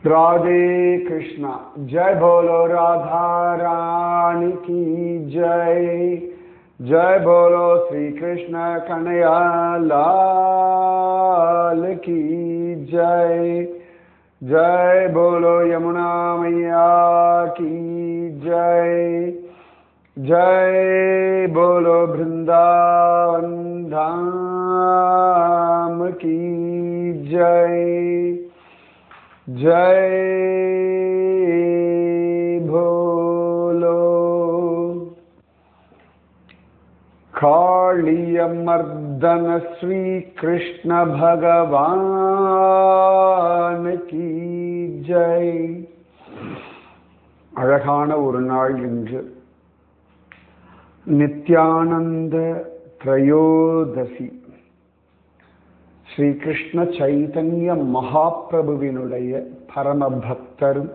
राधे कृष्णा। जय बोलो राधा रानी की जय। जय बोलो श्री कृष्ण कन्हैया लाल की जय। जय बोलो यमुना मैया की जय। जय बोलो वृंदावन धाम की जय। जय बोलो कालिय मर्दन श्री कृष्ण भगवान की जय। அழகான ஒரு நாள் இன்று நித்யானந்த த்ரயோதசி. ஸ்ரீ கிருஷ்ண சைதன்ய மகாபிரபுவினுடைய பரம பக்தரும்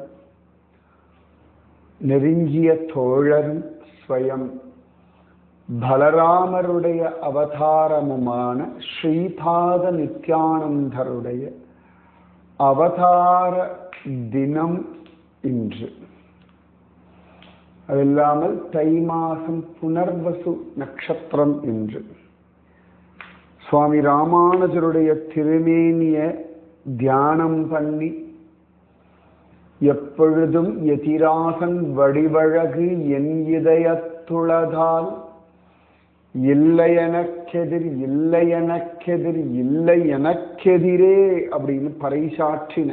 நெருங்கிய தோழரும் ஸ்வயம் பலராமருடைய அவதாரமுமான ஸ்ரீபாத நித்யானந்தருடைய அவதார தினம் இன்று. அதில்லாமல் தை மாசம் புனர்வசு நட்சத்திரம் இன்று. சுவாமி ராமானுஜருடைய திருமேனிய தியானம் பண்ணி எப்பொழுதும் எதிராசன் வடிவழகு என் இதயத்துளதால் இல்லை எனக்கெதிர் இல்லை எனக்கெதிர் இல்லை எனக்கெதிரே அப்படின்னு பறைசாற்றின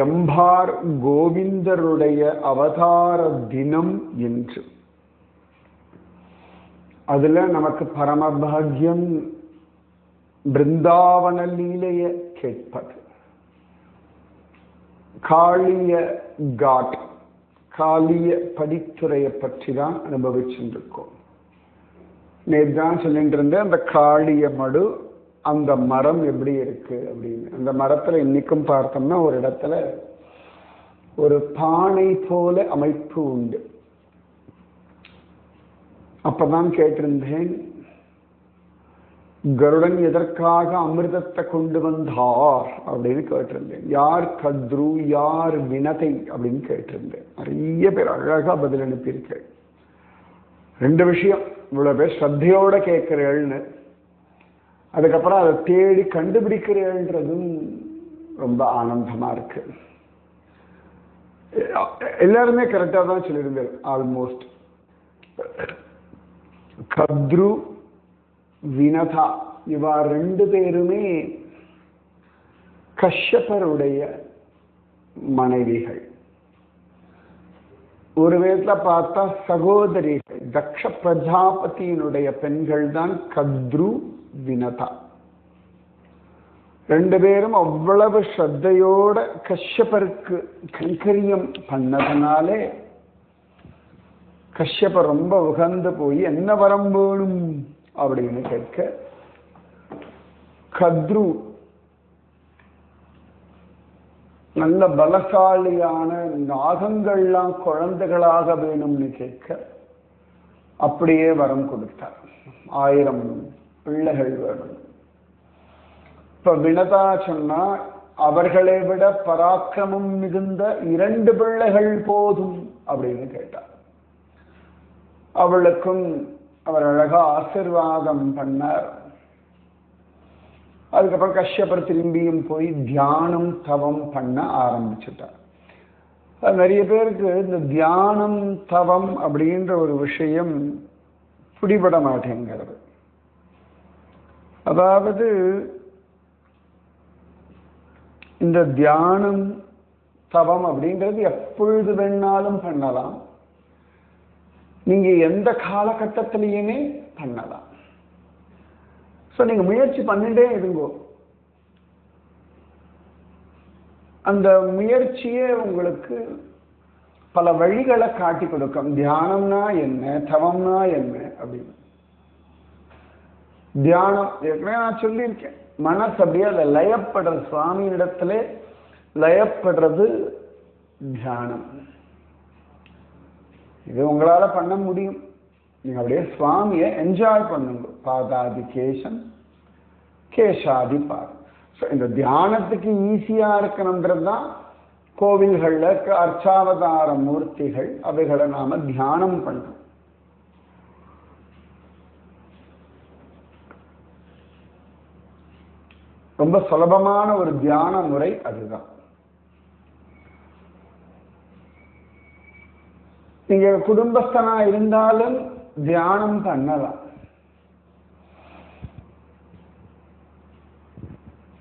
எம்பார் கோவிந்தருடைய அவதார தினம் என்று. அதுல நமக்கு பரமபாகியம் பிருந்தாவன லீலைய கேட்பது. காளிய காட் காளிய படித்துறையை பற்றி தான் அனுபவிச்சுருக்கோம். நேற்று சொல்லிட்டு இருந்த அந்த காளிய மடு, அந்த மரம் எப்படி இருக்கு அப்படின்னு. அந்த மரத்துல இன்னைக்கும் பார்த்தோம்னா ஒரு இடத்துல ஒரு பானை போல அமைப்பு உண்டு. அப்பதான் கேட்டிருந்தேன், கருடன் எதற்காக அமிர்தத்தை கொண்டு வந்தார் அப்படின்னு கேட்டிருந்தேன். யார் கத்ரு யார் வினதை அப்படின்னு கேட்டிருந்தேன். நிறைய பேர் அழகா பதில் அனுப்பியிருக்கேன். ரெண்டு விஷயம், இவ்வளவு பேர் ஸ்ரத்தையோட கேட்கிறேன்னு, அதுக்கப்புறம் அதை தேடி கண்டுபிடிக்கிறேன்றதும் ரொம்ப ஆனந்தமா இருக்கு. எல்லாருமே கரெக்டா தான் சொல்லியிருந்தேன். ஆல்மோஸ்ட் கத்ரு வினதா இவா ரெண்டு பேருமே கஷ்யபருடைய மனைவிகள். ஒரு விதத்துல பார்த்தா சகோதரிகள். தக்ஷ பிரஜாபதியினுடைய பெண்கள் தான் கத்ரு வினதா. ரெண்டு பேரும் அவ்வளவு ஸ்ரத்தையோட கஷ்யபருக்கு கைங்கரியம் பண்ணதுனாலே கஷ்யபர் ரொம்ப உகந்து போய் என்ன வரம் வேணும் அப்படின்னு கேட்க, கத்ரு நல்ல பலசாலியான நாகங்கள்லாம் குழந்தைகளாக வேணும்னு கேட்க அப்படியே வரம் கொடுத்தார். 1000 பிள்ளைகள் வேணும். இப்ப வினதா சொன்னா அவர்களை விட பராக்கிரமம் மிகுந்த 2 பிள்ளைகள் போதும் அப்படின்னு கேட்டார். அவளுக்கும் அவர் அழகா ஆசீர்வாதம் பண்ணார். அதுக்கப்புறம் கஷ்யபர் திரும்பியும் போய் தியானம் தவம் பண்ண ஆரம்பிச்சுட்டார். நிறைய பேருக்கு இந்த தியானம் தவம் அப்படின்ற ஒரு விஷயம் பிடிபட மாட்டேங்கிறது. அதாவது இந்த தியானம் தவம் அப்படின்றது எப்பொழுது வேணாலும் பண்ணலாம். நீங்க எந்த காலகட்டத்திலையுமே பண்ணலாம். ஸோ நீங்க முயற்சி பண்ணிட்டே இருங்கோ. அந்த முயற்சியே உங்களுக்கு பல வழிகளை காட்டி கொடுக்கும். தியானம்னா என்ன, தவம்னா என்ன அப்படின்னு. தியானம் ஏற்கனவே நான் சொல்லியிருக்கேன். மனசு அப்படியே அதை லயப்படுறது, சுவாமி இடத்துல லயப்படுறது தியானம். இது உங்களால பண்ண முடியும். நீங்க அப்படியே சுவாமியை என்ஜாய் பண்ணுங்க. பாதாதி கேசம் கேசாதி பாதம். இந்த தியானத்துக்கு ஈஸியா இருக்கணும்ன்றது தான் கோவில்கள்ல அர்ச்சாவதார மூர்த்திகள், அவைகளை நாம தியானம் பண்றோம். ரொம்ப சுலபமான ஒரு தியான முறை அதுதான். நீங்க குடும்பஸ்தனா இருந்தாலும் தியானம் பண்ணலாம்.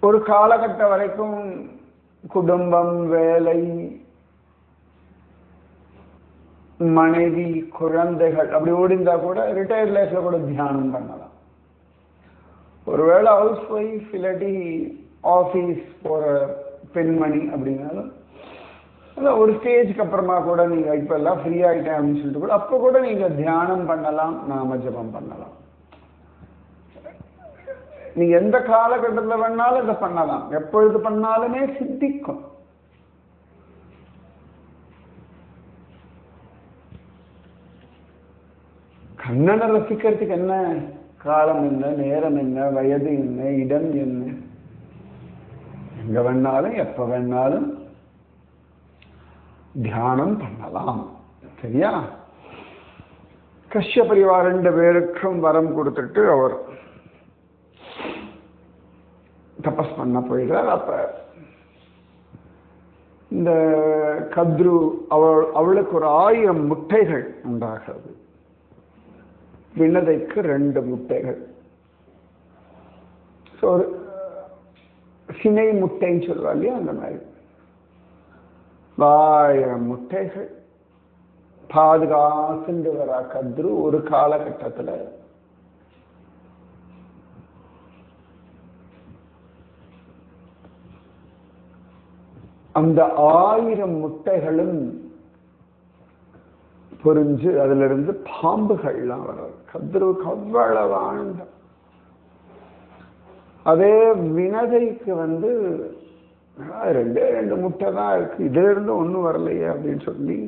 ஒரு காலகட்டம் வரைக்கும் குடும்பம், வேலை, மனைவி, குழந்தைகள் அப்படி ஓடிந்தா கூட ரிட்டையர்ட் லைஃப்ல கூட தியானம் பண்ணலாம். ஒருவேளை ஹவுஸ் ஒய்ஃப் இல்லாட்டி ஆஃபீஸ் போற பெண்மணி அப்படின்னாலும் ஒரு ஸ்டேஜ்க்கு அப்புறமா கூட நீங்க இப்ப எல்லாம் ஃப்ரீ ஆயிட்டேன் அப்படின்னு சொல்லிட்டு கூட அப்ப கூட நீங்க தியானம் பண்ணலாம், நாம ஜபம் பண்ணலாம். நீங்க எந்த காலகட்டத்தில் வேணாலும் இதை பண்ணலாம், எப்பொழுது பண்ணாலுமே சித்திக்கும். கண்ணனை ரசிக்கிறதுக்கு என்ன காலம் என்ன, நேரம் என்ன, வயது என்ன, இடம் என்ன, எங்க வேணாலும் எப்ப வேணாலும் தியானம் பண்ணலாம். சரியா? கஷ்ய பரிவார் 2 பேருக்கும் வரம் கொடுத்துட்டு அவர் தபஸ் பண்ண போயிடுறார். அப்ப இந்த கத்ரு அவளுக்கு ஒரு 1000 முட்டைகள் உண்டாகிறது. வினதைக்கு 2 முட்டைகள். ஒரு சினை முட்டைன்னு சொல்லுவா இல்லையா, அந்த மாதிரி 1000 முட்டைகள் பாதுகாத்துண்டு வரா கத்ரு. ஒரு காலகட்டத்துல அந்த 1000 முட்டைகளும் பொறிஞ்சு அதுல இருந்து பாம்புகள்லாம் வர்றது. கத்ருவுக்கு அவ்வளவு ஆனந்தம். அதே வினதைக்கு 2 முட்டை தான் இருக்கு, இதுல இருந்து ஒண்ணும் வரலையே அப்படின்னு சொல்லி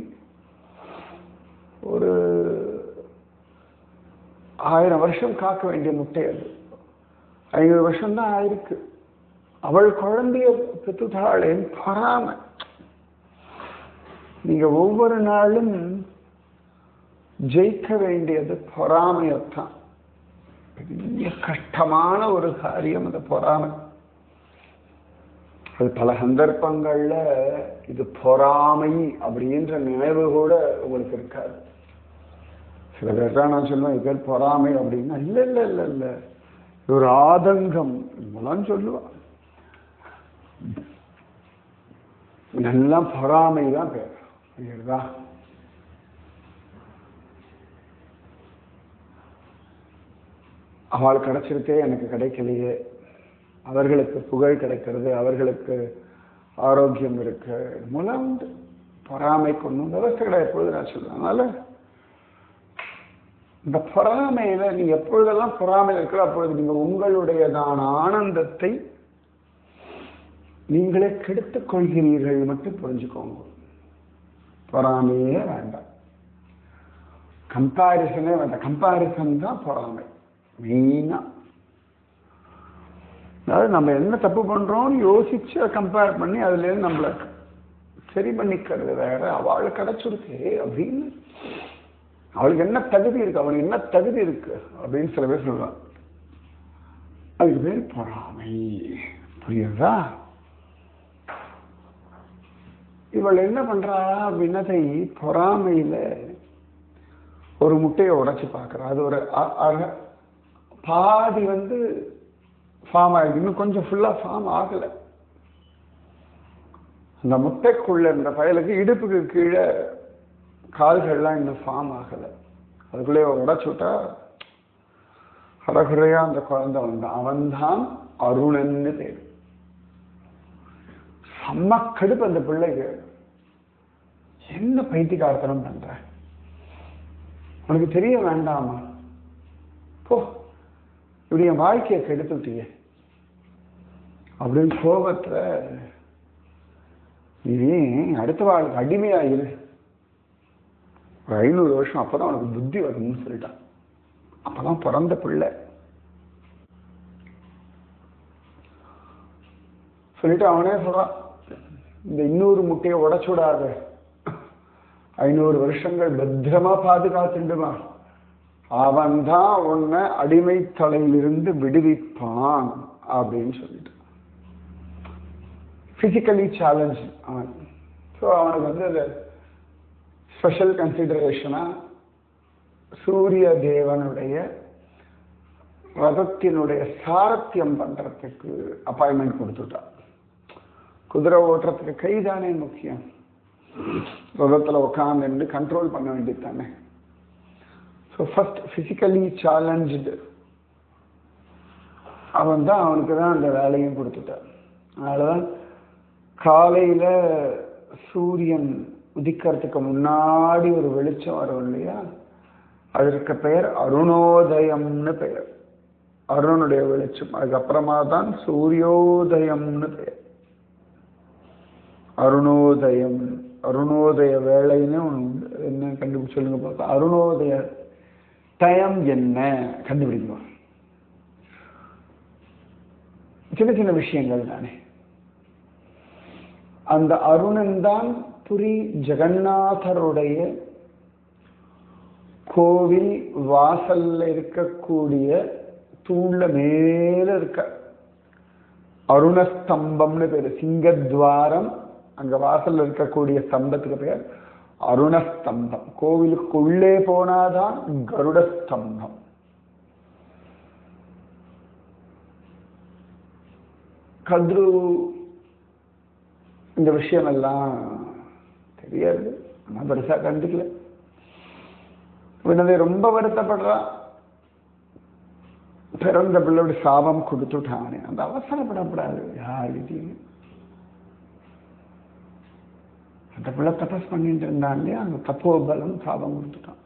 ஒரு 1000 வருஷம் காக்க வேண்டிய முட்டை அது 500 வருஷம் தான் ஆயிருக்கு. அவள் குழந்தைய பெற்றுத்தாளேன் பொறாம. நீங்க ஒவ்வொரு நாளும் ஜெயிக்க வேண்டியது பொறாமையத்தான். பெரிய கஷ்டமான ஒரு காரியம் அந்த பொறாமை. அது பல சந்தர்ப்பங்கள்ல இது பொறாமை அப்படின்ற நினைவு கூட உங்களுக்கு இருக்காது. சில பேர் தான் நான் சொல்லுவேன் இது பேர் பொறாமை அப்படின்னா, இல்ல இல்ல இல்ல இல்ல இது ஒரு ஆதங்கம் இப்பெல்லாம் சொல்லுவான். இதெல்லாம் பொறாமை தான் பேர். புரியுதா? அவள் கிடைச்சிருக்கே எனக்கு கிடைக்கலையே, அவர்களுக்கு புகழ் கிடைக்கிறது, அவர்களுக்கு ஆரோக்கியம் இருக்கு, மூலம் உண்டு. பொறாமைக்கு ஒன்றும் விவசாய கிடையாது எப்பொழுது நான் சொல்லுவேன். அதனால இந்த பொறாமையில நீங்க எப்பொழுதெல்லாம் பொறாமையில் இருக்கிற அப்பொழுது நீங்க உங்களுடையதான ஆனந்தத்தை நீங்களே கெடுத்துக் கொள்கிறீர்கள் மட்டும் புரிஞ்சுக்கோங்க. பொறாமையே வேண்டாம், கம்பாரிசனே வேண்டாம். கம்பாரிசன் தான் பொறாமை மெயினா. அதாவது நம்ம என்ன தப்பு பண்றோம்னு யோசிச்சு கம்பேர் பண்ணி அதுல இருந்து நம்மள சரி பண்ணிக்கிறது வேற. அவளுக்கு கிடைச்சிருக்கு அப்படின்னு, அவளுக்கு என்ன தகுதி இருக்கு, அவளுக்கு என்ன தகுதி இருக்கு அப்படின்னு சில பேர் சொல்லுவாங்க. அதுக்கு பேர் பொறாமை. புரியுதா? இவள் என்ன பண்றா, வினதை பொறாமையில ஒரு முட்டையை உடைச்சு பார்க்கறா. அது ஒரு பாதி ஃபார்ம் ஆகிடுது, இன்னும் கொஞ்சம் ஃபுல்லா ஃபார்ம் ஆகல. அந்த முட்டைக்குள்ள இருந்த பயலுக்கு இடுப்புக்கு கீழே கால்கள்லாம் இன்னும் ஃபார்ம் ஆகல. அதுக்குள்ளே உடைச்சு விட்டா அறகுறையா அந்த குழந்தை வந்தான். அவன்தான் அருணன்னு பேர். செம்ம கடுப்பு அந்த பிள்ளைக்கு. என்ன பைத்தியக்காரத்தனம் பண்ற, உனக்கு தெரிய வேண்டாமா, போ இப்படி என் வாழ்க்கையை கெடுத்துட்டிய அப்படின்னு கோபத்துல, நீ அடுத்த வாழ்க்கை அடிமையாயிரு, ஒரு 500 வருஷம் அப்பதான் உனக்கு புத்தி வரும்னு சொல்லிட்டான். அப்பதான் பிறந்த பிள்ளை. சொல்லிட்டு அவனே சொல்றான், இந்த இன்னொரு முட்டையை உடைச்சுடாத, 500 வருஷங்கள் பத்திரமா பாதுகாத்துடுமா, அவன் தான் உன்னை அடிமை தலையிலிருந்து விடுவிப்பான் அப்படின்னு சொல்லிட்டு பிசிக்கலி சேலஞ்ச் அவன். ஸோ அவனுக்கு வந்து அது ஸ்பெஷல் கன்சிடரேஷனா சூரிய தேவனுடைய ரதத்தினுடைய சாரத்தியம் பண்றதுக்கு அப்பாயின்மெண்ட் கொடுத்துட்டான். குதிரை ஓட்டுறதுக்கு கைதானே முக்கியம், ரதத்துல உட்காந்து கண்ட்ரோல் பண்ண வேண்டியது தானே. ஸோ ஃபர்ஸ்ட் பிசிக்கலி சேலஞ்சு அவன் தான், அவனுக்கு தான் அந்த வேலையும் கொடுத்துட்டான். அதனாலதான் காலையில சூரியன் உதிக்கிறதுக்கு முன்னாடி ஒரு வெளிச்சம் வரும் இல்லையா, அதற்கு பெயர் அருணோதயம்னு பெயர். அருணனுடைய வெளிச்சம். அதுக்கப்புறமா தான் சூரியோதயம்னு பெயர். அருணோதயம், அருணோதய வேலைன்னு ஒன்று என்ன கண்டுபிடிச்சு சொல்லுங்க பார்த்தா. அருணோதய டயம் என்ன கண்டுபிடிக்கணும். சின்ன சின்ன விஷயங்கள் தானே. அந்த அருணன் தான் புரி ஜெகநாதருடைய கோவில் வாசல்ல இருக்கக்கூடிய தூண்ல மேல இருக்க அருணஸ்தம்பம்னு பேரு. சிங்கத்வாரம், அங்க வாசல்ல இருக்கக்கூடிய ஸ்தம்பத்துக்கு பேர் அருணஸ்தம்பம். கோவிலுக்குள்ளே போனாதான் கருடஸ்தம்பம். கத்ரு இந்த விஷயம் எல்லாம் தெரியாது, ஆனா பெருசா கண்டுக்கல. வினதை ரொம்ப வருத்தப்படுறான், பிறந்த பிள்ளையோட சாபம் கொடுத்துட்டானே. அந்த அவசரப்படப்படாது யாருக்கிட்டையும். அந்த பிள்ளை தபஸ் பண்ணிட்டு இருந்தான் இல்லையா, அந்த தப்போபலம் சாபம் கொடுத்துட்டான்.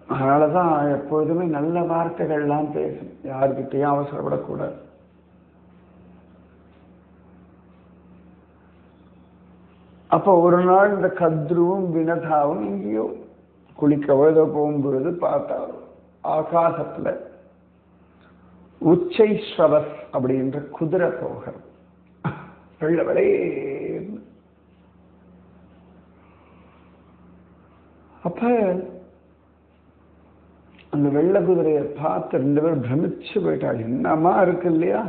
அதனாலதான் எப்பொழுதுமே நல்ல வார்த்தைகள்லாம் பேசணும், யாருக்கிட்டையும் அவசரப்படக்கூடாது. அப்ப ஒரு நாள் இந்த கத்ருவும் வினதாவும் எங்கேயோ குளிக்க எழுத போகும்பொழுது பார்த்தா ஆகாசத்துல உச்சை ஸ்ரவஸ் அப்படின்ற குதிரை போகிறது. வெள்ள வெளே. அப்ப அந்த வெள்ள குதிரையை பார்த்து 2 பேரும் பிரமிச்சு போயிட்டாள். என்னமா இருக்கு இல்லையா,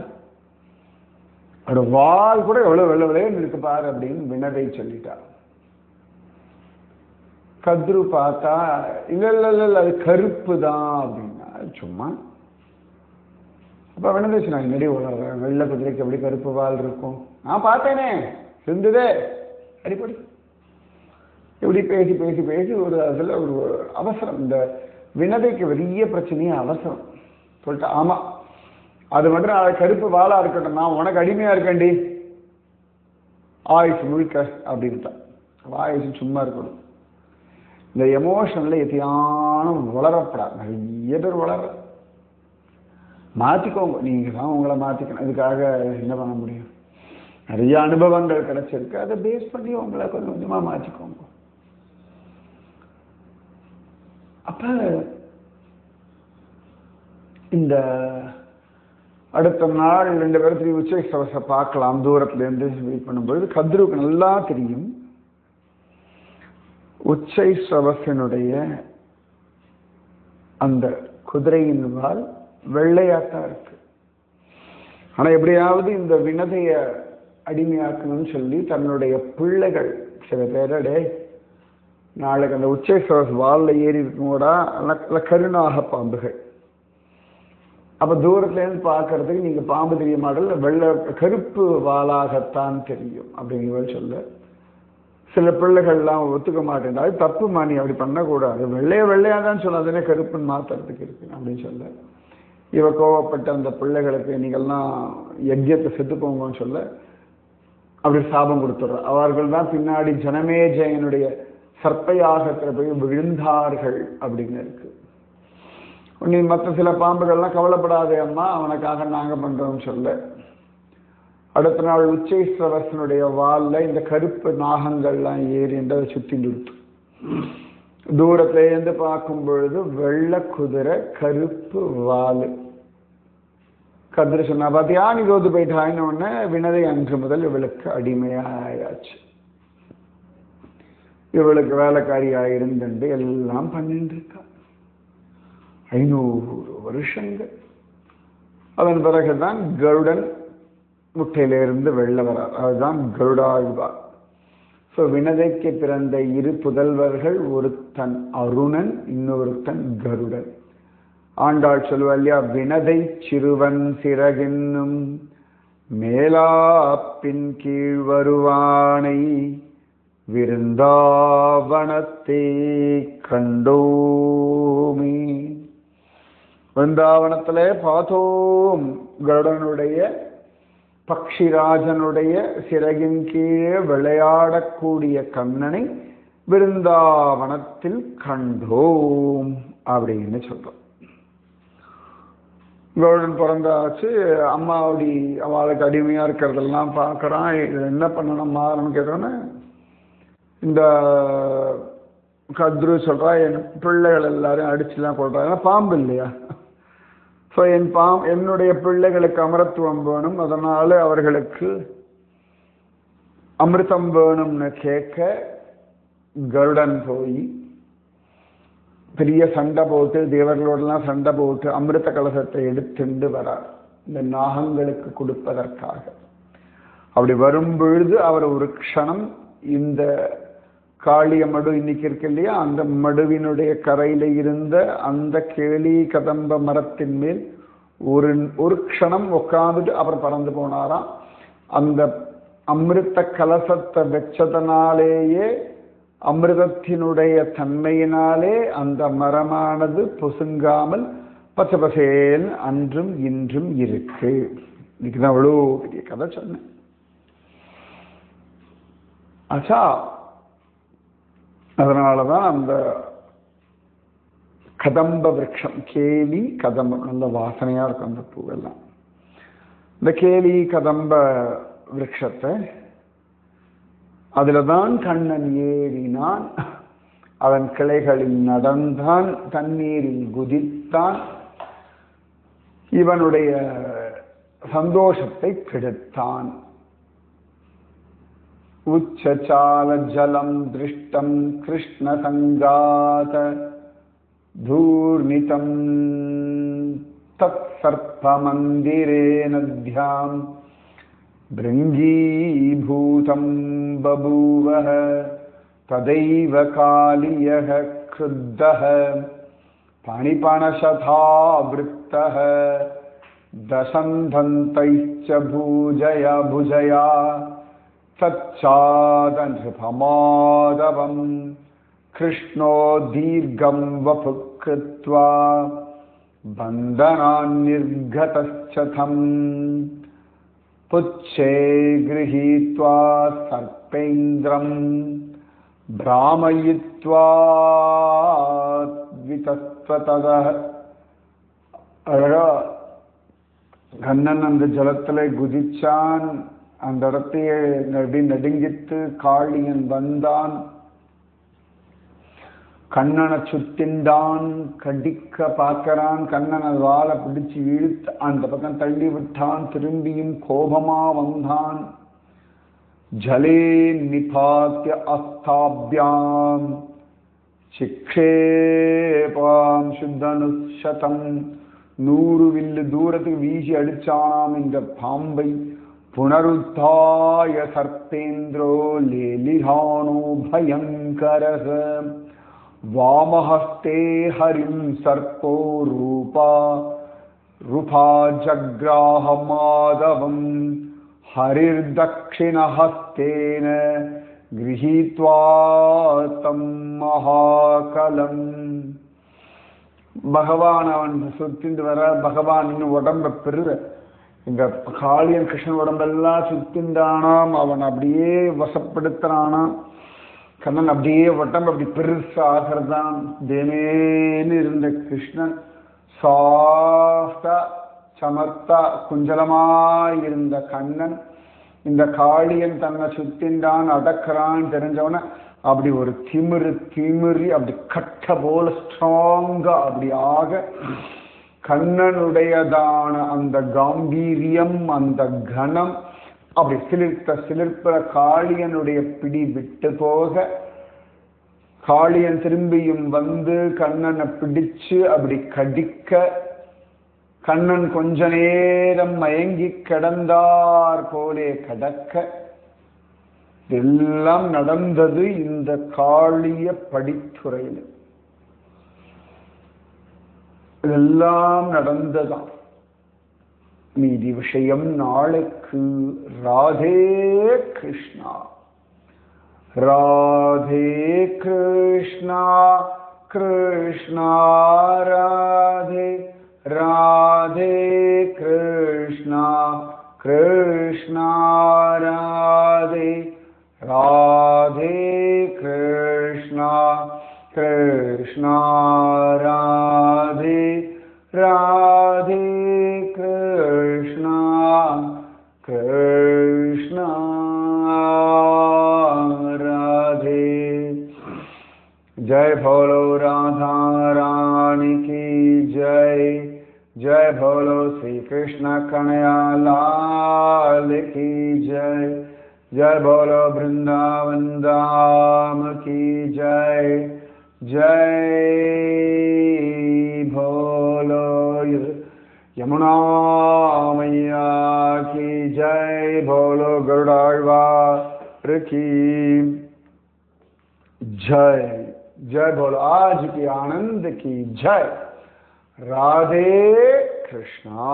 அதோட வால் கூட எவ்வளவு வெள்ள வெள்ளையன்னு இருக்கு பாரு அப்படின்னு வினதை சொல்லிட்டா. கத்ரு பார்த்தா இல்ல இல்ல இல்ல அது கருப்பு தான் அப்படின்னா. சும்மா அப்ப வினதை சொன்னா, என்னடி வெள்ள குதிரைக்கு எப்படி கருப்பு வால் இருக்கும், நான் பார்த்தேனே இருந்ததே அடிப்படி. இப்படி பேசி பேசி பேசி ஒரு அதுல ஒரு அவசரம். இந்த வினதைக்கு பெரிய பிரச்சனையே அவசரம். சொல்லிட்டா, ஆமா அது மட்டும் அது கருப்பு வாழா இருக்கட்டும், நான் உனக்கு அடிமையா இருக்கேன்டி ஆயுசு முழுக்க அப்படின்ட்டான். ஆயுசு சும்மா இருக்கணும். இந்த எமோஷன்ல எத்தியானம் வளரப்படாது. நிறைய பேர் வளர மாத்திக்கோங்க, நீங்க தான் உங்களை மாத்திக்கணும். இதுக்காக என்ன பண்ண முடியும், நிறைய அனுபவங்கள் கிடைச்சிருக்கு, அதை பேஸ் பண்ணி உங்களை கொஞ்சம் கொஞ்சமா மாத்திக்கோங்க. அப்ப இந்த அடுத்த நாள் 2 பேரும் உச்சை ஸ்ரவஸை பார்க்கலாம் தூரத்துல இருந்து வெயிட் பண்ணும்போது கத்ருக்கு நல்லா தெரியும் உச்சை ஸ்ரவஸினுடைய அந்த குதிரையின் வால் வெள்ளையாத்தான் இருக்கு. ஆனா எப்படியாவது இந்த வினதைய அடிமையாக்கணும்னு சொல்லி தன்னுடைய பிள்ளைகள் சில பேரடே நாளைக்கு அந்த உச்சை ஸ்ரவஸ் வால்ல ஏறி இருக்கும்போடா நல்ல கருணாக பாம்புகள். அப்ப தூரத்துல இருந்து பார்க்கறதுக்கு நீங்க பாம்பு தெரிய மாடல் வெள்ளை கருப்பு வாளாகத்தான் தெரியும் அப்படிங்கிற சொல்ல சில பிள்ளைகள்லாம் ஒத்துக்க மாட்டேன். அது தப்பு மாணி, அப்படி பண்ணக்கூடாது, வெள்ளையா தான் சொல்லாதே கருப்புன்னு மாத்துறதுக்கு இருக்கு அப்படின்னு சொல்ல இவ கோவப்பட்ட அந்த பிள்ளைகளுக்கு நீங்கள்லாம் யஜ்யத்தை செத்து போங்கன்னு சொல்ல அப்படி சாபம் கொடுத்துடுற. அவர்கள் தான் பின்னாடி ஜனமேஜயனுடைய சர்ப்பயாகத்துல போய் விழுந்தார்கள் அப்படின்னு இருக்கு. நீ மற்ற சில பாம்புகள்லாம் கவலைப்படாதே அம்மா, அவனுக்காக நாங்க பண்றோம்னு சொல்ல அடுத்த நாள் உச்சை ஸ்ரவஸனுடைய வால்ல இந்த கருப்பு நாகங்கள்லாம் ஏறி என்று அதை சுத்தி நிறுத்து. தூரத்துல இருந்து பார்க்கும் பொழுது வெள்ளை குதிரை கருப்பு வால். கதிர சொன்னா பார்த்தியா நீ தோத்து போயிட்டான்னு உடனே வினதை அன்று முதல் இவளுக்கு அடிமையாயாச்சு. இவளுக்கு வேலைக்காரியாக இருந்துட்டு எல்லாம் பண்ணிட்டு இருக்கா 500 வருஷங்கள். அதன் பிறகுதான் கருடன் முட்டையிலிருந்து வெளில வரார். அதுதான் கருடாழ்வார். ஸோ வினதைக்கு பிறந்த 2 புதல்வர்கள், ஒருத்தன் அருணன், இன்னொருத்தன் கருடன். ஆண்டாள் சொல்லுவா இல்லையா, வினதை சிறுவன் சிறகென்னும் மேலாப்பின் கீழ் வருவானை விருந்தாவனத்தே கண்டோமே. விருந்தாவனத்திலே பார்த்தோம் கருடனுடைய பக்ஷிராஜனுடைய சிறகின் கீழே விளையாடக்கூடிய கண்ணனை விருந்தாவனத்தில் கண்டோம் அப்படின்னு சொல்றோம். கருடன் பிறந்தாச்சு. அம்மாவடி அவளுக்கு அடிமையா இருக்கிறதெல்லாம் பார்க்கறான். இது என்ன பண்ணணும் மாறணும் கேட்டோன்னே இந்த கத்ரு சொல்றா, என் பிள்ளைகள் எல்லாரும் அடிச்சுலாம் கொள்றாங்க. பாம்பு இல்லையா? ஸோ என்னுடைய பிள்ளைகளுக்கு அமரத்துவம் வேணும், அதனால அவர்களுக்கு அமிர்தம் வேணும்னு கேட்க கருடன் போய் பெரிய சண்டை போட்டு தேவர்களோடலாம் சண்டை போட்டு அமிர்த கலசத்தை எடுத்துண்டு வரார் இந்த நாகங்களுக்கு கொடுப்பதற்காக. அப்படி வரும் பொழுது அவர் ஒரு க்ஷணம் இந்த காளிய மடு இன்னைக்கு இருக்கு இல்லையா, அந்த மடுவினுடைய கரையில இருந்த அந்த கேளி கதம்ப மரத்தின் மேல் ஒரு க்ஷணம் உட்காந்துட்டு அப்புறம் பறந்து போனாராம். அந்த அமிர்த கலசத்தை வச்சதனாலேயே அமிர்தத்தினுடைய தன்மையினாலே அந்த மரமானது பொசுங்காமல் பச்சை பசேல் அன்றும் இன்றும் இருக்கு. இன்னைக்குதான் அவ்வளோ பெரிய கதை சொன்னேன். ஆச்சா, அதனாலதான் அந்த கதம்ப விரக்ஷம், கேலி கதம்பம், நல்ல வாசனையா இருக்கும் அந்த பூவெல்லாம். இந்த கேலி கதம்ப விரக்ஷத்தை அதுலதான் கண்ணன் ஏறினான், அதன் கிளைகளில் நடந்தான், தண்ணீரில் குதித்தான், இவனுடைய சந்தோஷத்தை கெடுத்தான். உச்சசால ஜலம் திருஷ்டம் கிருஷ்ண சங்காத தூர்ணிதம் தத் சர்ப்ப மந்திரே நத்யாம் பிருங்கீபூதம் பபூவஹ ததைவ காலியஹ க்ருத்தஹ பணிபணசதா விருத்தஹ தசந்தந்தைச்ச பூஜயா புஜயா தச்சாத நிருபமாதவம் கிருஷ்ணோ தீர்க்கம் வபு கிருத்வா பந்தனான் நிர்கதச்சதம் புச்சே கிரஹீத்வா சர்ப்பேந்திரம் பிராமயித்வா விதஸ்வததஹ. அழகா கண்ணன் அந்த ஜலத்திலே குதிச்சான். அந்த இடத்தையே நடுங்கித்து காளியன் வந்தான், கண்ணனை சுத்தின்றான், கடிக்க பார்க்கிறான். கண்ணன் அது வாழை பிடிச்சு இழுத்து அந்த பக்கம் தள்ளி விட்டான். திரும்பியும் கோபமா வந்தான். ஜலே நிபாத்திய அஸ்தாபியாம் சிக்ஷேபாம் சுத்தனுஷதம். 100 வில்லு தூரத்துக்கு வீசி அடிச்சானாம் இந்த பாம்பை. புனருத்தாய சர்ப்பேந்திரோ லேலிஹானோ பயங்கரஹ வாமஹஸ்தே ஹரிம் சர்ப்போ ரூபா ஜக்ராஹ மாதவம் ஹரிர்தக்ஷிணஹஸ்தேன கிரஹீத்வா தம் மகாகலம். பகவான் அவன் சுத்திட்டு வர, பகவான் இன்னும் உடம்ப பெருற இந்த காளியன் கிருஷ்ணன் உடம்பெல்லாம் சுத்தின்றானாம். அவன் அப்படியே வசப்படுத்துறானாம். கண்ணன் அப்படியே உடம்பு அப்படி பெருசு ஆகிறதான். தேனேன்னு இருந்த கிருஷ்ணன் சாஃப்டா சமத்தா குஞ்சலமாயிருந்த கண்ணன் இந்த காளியன் தன்னை சுத்தின்றான் அடக்கிறான் தெரிஞ்சவன அப்படி ஒரு திமிரி அப்படி கட்ட போல ஸ்ட்ராங்கா அப்படி ஆக கண்ணனுடையதான அந்த காம்பீரியம், அந்த கணம், அப்படி சிலிர்ப்புற காளியனுடைய பிடி விட்டு போக, காளியன் திரும்பியும் வந்து கண்ணனை பிடிச்சு அப்படி கடிக்க, கண்ணன் கொஞ்ச நேரம் மயங்கி கிடந்தார் போலே கடக்க, எல்லாம் நடந்தது இந்த காளிய படித்துறையில். இதெல்லாம் நடந்ததாம். மீதி விஷயம் நாளைக்கு. ராதே கிருஷ்ணா. ராதே கிருஷ்ணா கிருஷ்ணா ராதே, ராதே கிருஷ்ணா கிருஷ்ணா ராதே, ராதே கிருஷ்ணா கிருஷ்ணா ராதே, ராதே கிருஷ்ணா கிருஷ்ணா ராதே. जय भोलो राधा रानी की जय, जय भोलो श्री कृष्ण कन्हैया लाल की जय, जय भोलो वृंदावन धाम की जय, जय भोलो यमुना मैया की जय, भोलो गरुड़ाழ்வார் की जय, जय बोलो आज की आनंद की जय. राधे कृष्णा.